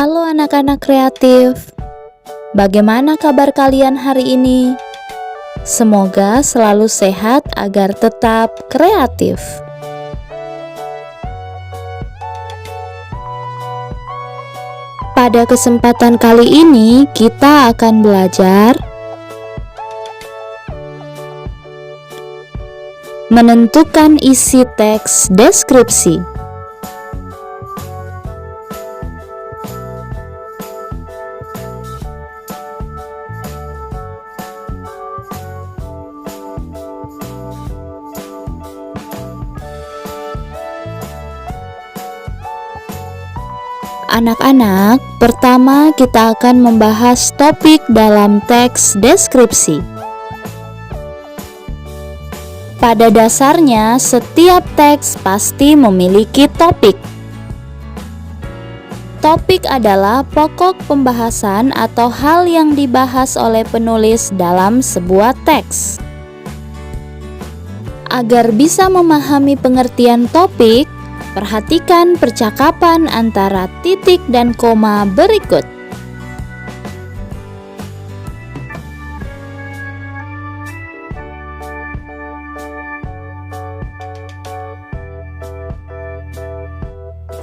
Halo anak-anak kreatif, bagaimana kabar kalian hari ini? Semoga selalu sehat agar tetap kreatif. Pada kesempatan kali ini, kita akan belajar menentukan isi teks deskripsi. Anak-anak, pertama kita akan membahas topik dalam teks deskripsi. Pada dasarnya, setiap teks pasti memiliki topik. Topik adalah pokok pembahasan atau hal yang dibahas oleh penulis dalam sebuah teks. Agar bisa memahami pengertian topik, perhatikan percakapan antara titik dan koma berikut.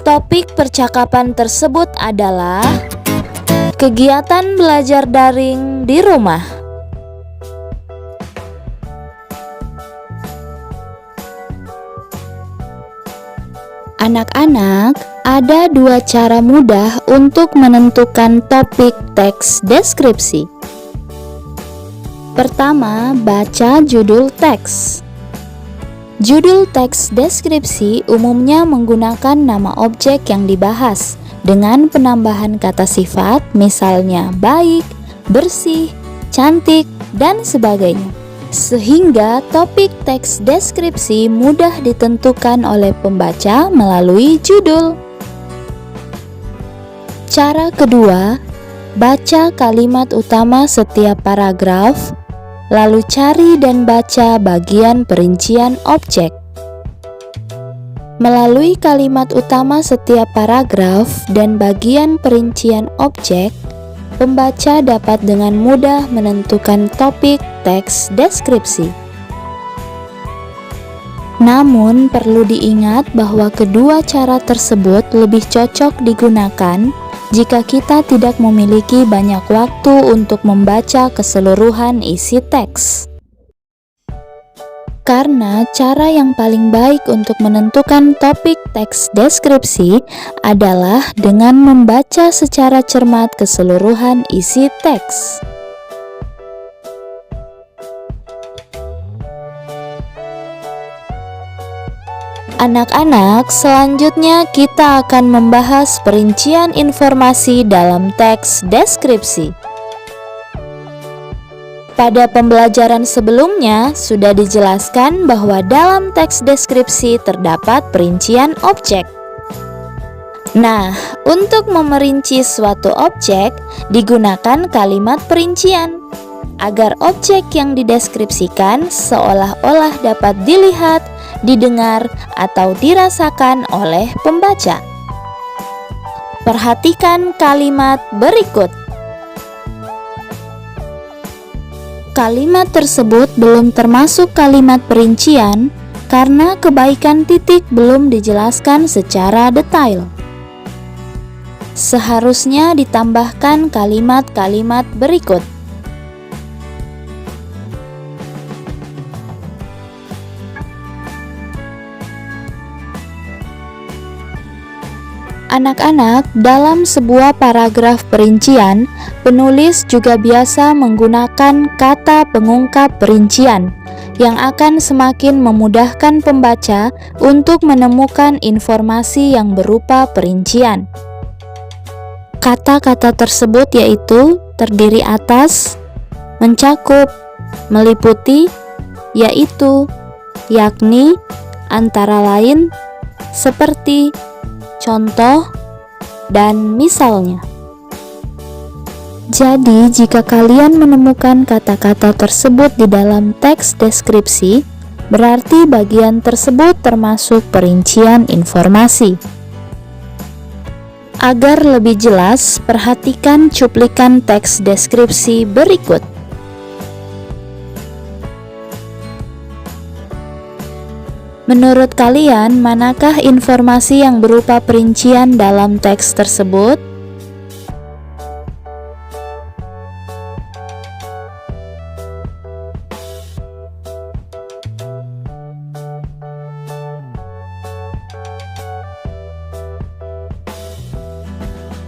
Topik percakapan tersebut adalah kegiatan belajar daring di rumah. Anak-anak, ada dua cara mudah untuk menentukan topik teks deskripsi. Pertama, baca judul teks. Judul teks deskripsi umumnya menggunakan nama objek yang dibahas dengan penambahan kata sifat, misalnya baik, bersih, cantik, dan sebagainya. Sehingga topik teks deskripsi mudah ditentukan oleh pembaca melalui judul. Cara kedua, baca kalimat utama setiap paragraf, lalu cari dan baca bagian perincian objek. Melalui kalimat utama setiap paragraf dan bagian perincian objek, pembaca dapat dengan mudah menentukan topik teks deskripsi. Namun, perlu diingat bahwa kedua cara tersebut lebih cocok digunakan jika kita tidak memiliki banyak waktu untuk membaca keseluruhan isi teks. Karena cara yang paling baik untuk menentukan topik teks deskripsi adalah dengan membaca secara cermat keseluruhan isi teks. Anak-anak, selanjutnya kita akan membahas perincian informasi dalam teks deskripsi. Pada pembelajaran sebelumnya, sudah dijelaskan bahwa dalam teks deskripsi terdapat perincian objek. Nah, untuk memerinci suatu objek, digunakan kalimat perincian, agar objek yang dideskripsikan seolah-olah dapat dilihat, didengar, atau dirasakan oleh pembaca. Perhatikan kalimat berikut. Kalimat tersebut belum termasuk kalimat perincian karena kebaikan titik belum dijelaskan secara detail. Seharusnya ditambahkan kalimat-kalimat berikut. Anak-anak, dalam sebuah paragraf perincian, penulis juga biasa menggunakan kata pengungkap perincian yang akan semakin memudahkan pembaca untuk menemukan informasi yang berupa perincian. Kata-kata tersebut yaitu terdiri atas, mencakup, meliputi, yaitu, yakni, antara lain, seperti, contoh, dan misalnya. Jadi, jika kalian menemukan kata-kata tersebut di dalam teks deskripsi, berarti bagian tersebut termasuk perincian informasi. Agar lebih jelas, perhatikan cuplikan teks deskripsi berikut. Menurut kalian, manakah informasi yang berupa perincian dalam teks tersebut?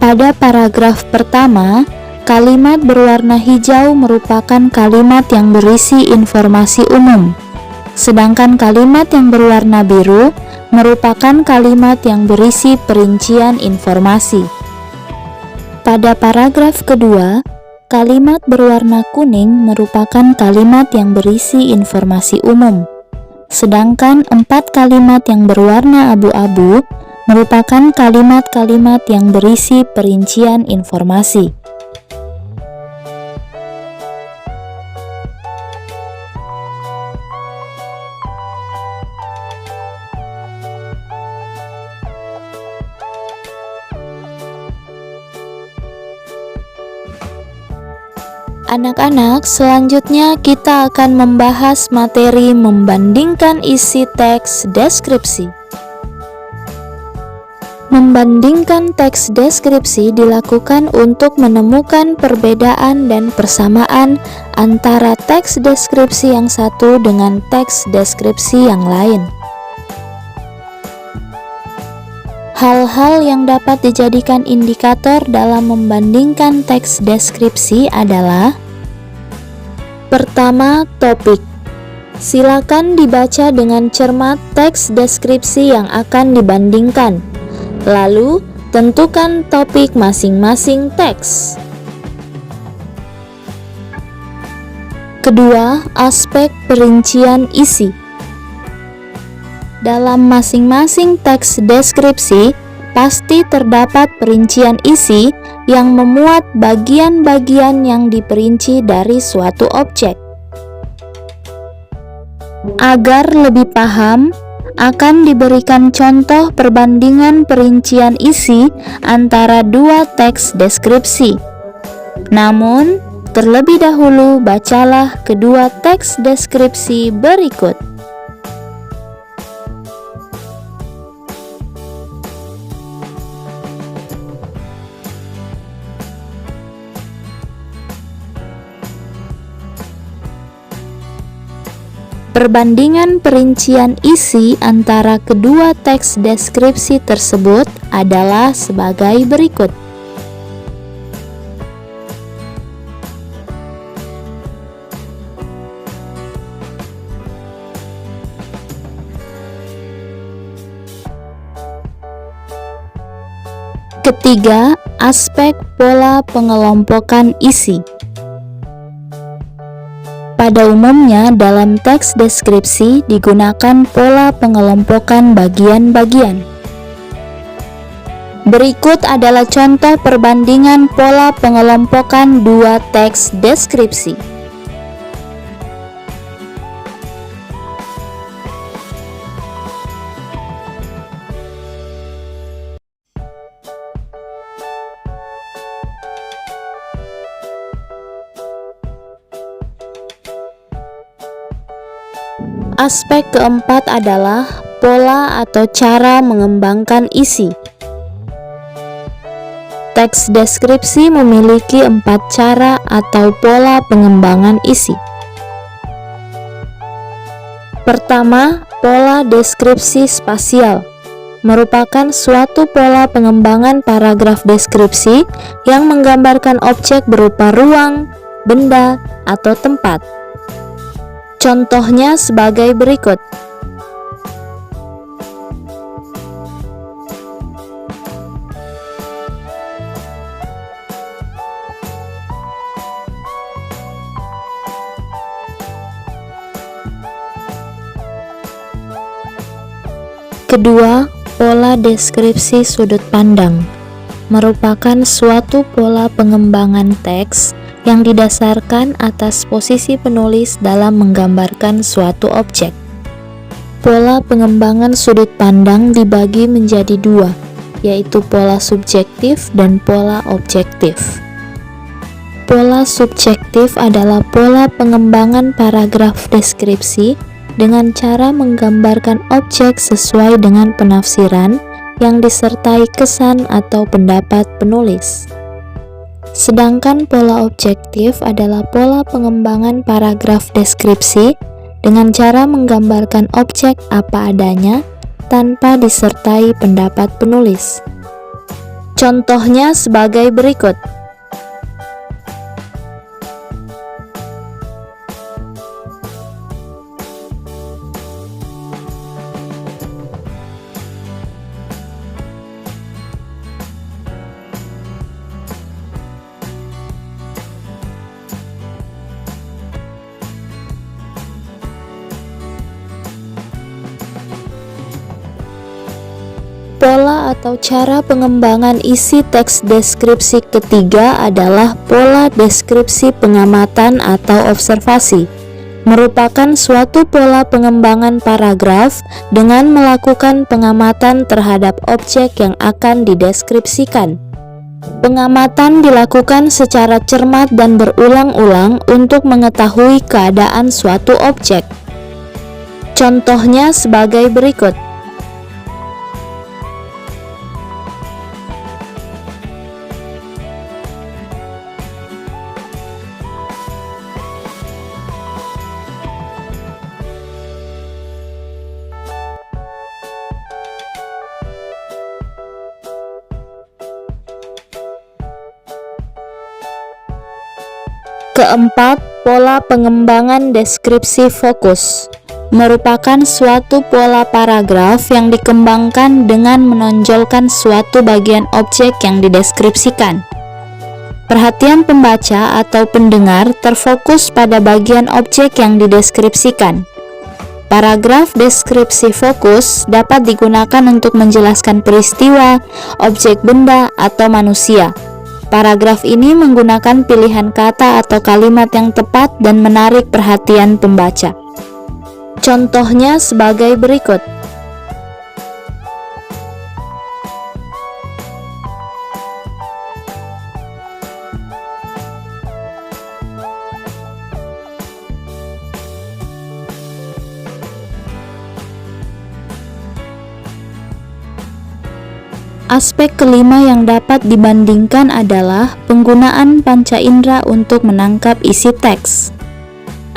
Pada paragraf pertama, kalimat berwarna hijau merupakan kalimat yang berisi informasi umum, sedangkan kalimat yang berwarna biru merupakan kalimat yang berisi perincian informasi. Pada paragraf kedua, kalimat berwarna kuning merupakan kalimat yang berisi informasi umum, sedangkan 4 kalimat yang berwarna abu-abu merupakan kalimat-kalimat yang berisi perincian informasi. Anak-anak, selanjutnya kita akan membahas materi membandingkan isi teks deskripsi. Membandingkan teks deskripsi dilakukan untuk menemukan perbedaan dan persamaan antara teks deskripsi yang satu dengan teks deskripsi yang lain. Hal-hal yang dapat dijadikan indikator dalam membandingkan teks deskripsi adalah: pertama, topik. Silakan dibaca dengan cermat teks deskripsi yang akan dibandingkan. Lalu, tentukan topik masing-masing teks. Kedua, aspek perincian isi. Dalam masing-masing teks deskripsi, pasti terdapat perincian isi yang memuat bagian-bagian yang diperinci dari suatu objek. Agar lebih paham, akan diberikan contoh perbandingan perincian isi antara dua teks deskripsi. Namun, terlebih dahulu bacalah kedua teks deskripsi berikut. Perbandingan perincian isi antara kedua teks deskripsi tersebut adalah sebagai berikut. Ketiga, aspek pola pengelompokan isi. Pada umumnya, dalam teks deskripsi digunakan pola pengelompokan bagian-bagian. Berikut adalah contoh perbandingan pola pengelompokan dua teks deskripsi. Aspek keempat adalah pola atau cara mengembangkan isi. Teks deskripsi memiliki 4 cara atau pola pengembangan isi. Pertama, pola deskripsi spasial merupakan suatu pola pengembangan paragraf deskripsi yang menggambarkan objek berupa ruang, benda, atau tempat. Contohnya sebagai berikut. Kedua, pola deskripsi sudut pandang merupakan suatu pola pengembangan teks yang didasarkan atas posisi penulis dalam menggambarkan suatu objek. Pola pengembangan sudut pandang dibagi menjadi dua, yaitu pola subjektif dan pola objektif. Pola subjektif adalah pola pengembangan paragraf deskripsi dengan cara menggambarkan objek sesuai dengan penafsiran yang disertai kesan atau pendapat penulis. Sedangkan pola objektif adalah pola pengembangan paragraf deskripsi dengan cara menggambarkan objek apa adanya tanpa disertai pendapat penulis. Contohnya sebagai berikut. Pola atau cara pengembangan isi teks deskripsi ketiga adalah pola deskripsi pengamatan atau observasi. Merupakan suatu pola pengembangan paragraf dengan melakukan pengamatan terhadap objek yang akan dideskripsikan. Pengamatan dilakukan secara cermat dan berulang-ulang untuk mengetahui keadaan suatu objek. Contohnya sebagai berikut. Keempat, pola pengembangan deskripsi fokus merupakan suatu pola paragraf yang dikembangkan dengan menonjolkan suatu bagian objek yang dideskripsikan. Perhatian pembaca atau pendengar terfokus pada bagian objek yang dideskripsikan. Paragraf deskripsi fokus dapat digunakan untuk menjelaskan peristiwa, objek benda, atau manusia. Paragraf ini menggunakan pilihan kata atau kalimat yang tepat dan menarik perhatian pembaca. Contohnya sebagai berikut. Aspek kelima yang dapat dibandingkan adalah penggunaan panca indera untuk menangkap isi teks.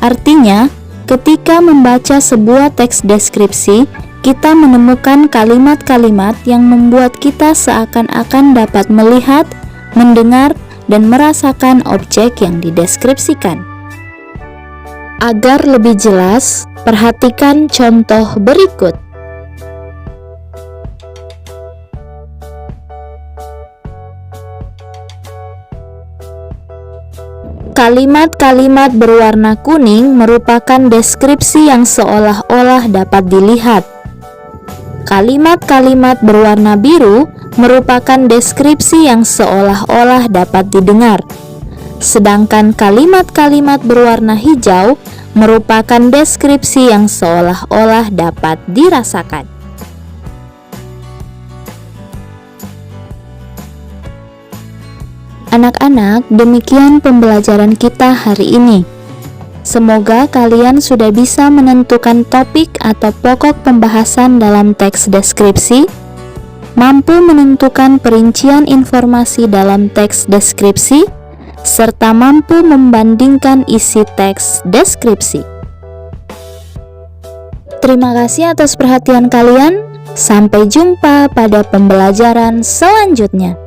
Artinya, ketika membaca sebuah teks deskripsi, kita menemukan kalimat-kalimat yang membuat kita seakan-akan dapat melihat, mendengar, dan merasakan objek yang dideskripsikan. Agar lebih jelas, perhatikan contoh berikut. Kalimat-kalimat berwarna kuning merupakan deskripsi yang seolah-olah dapat dilihat. Kalimat-kalimat berwarna biru merupakan deskripsi yang seolah-olah dapat didengar. Sedangkan kalimat-kalimat berwarna hijau merupakan deskripsi yang seolah-olah dapat dirasakan. Anak-anak, demikian pembelajaran kita hari ini. Semoga kalian sudah bisa menentukan topik atau pokok pembahasan dalam teks deskripsi, mampu menentukan perincian informasi dalam teks deskripsi, serta mampu membandingkan isi teks deskripsi. Terima kasih atas perhatian kalian. Sampai jumpa pada pembelajaran selanjutnya.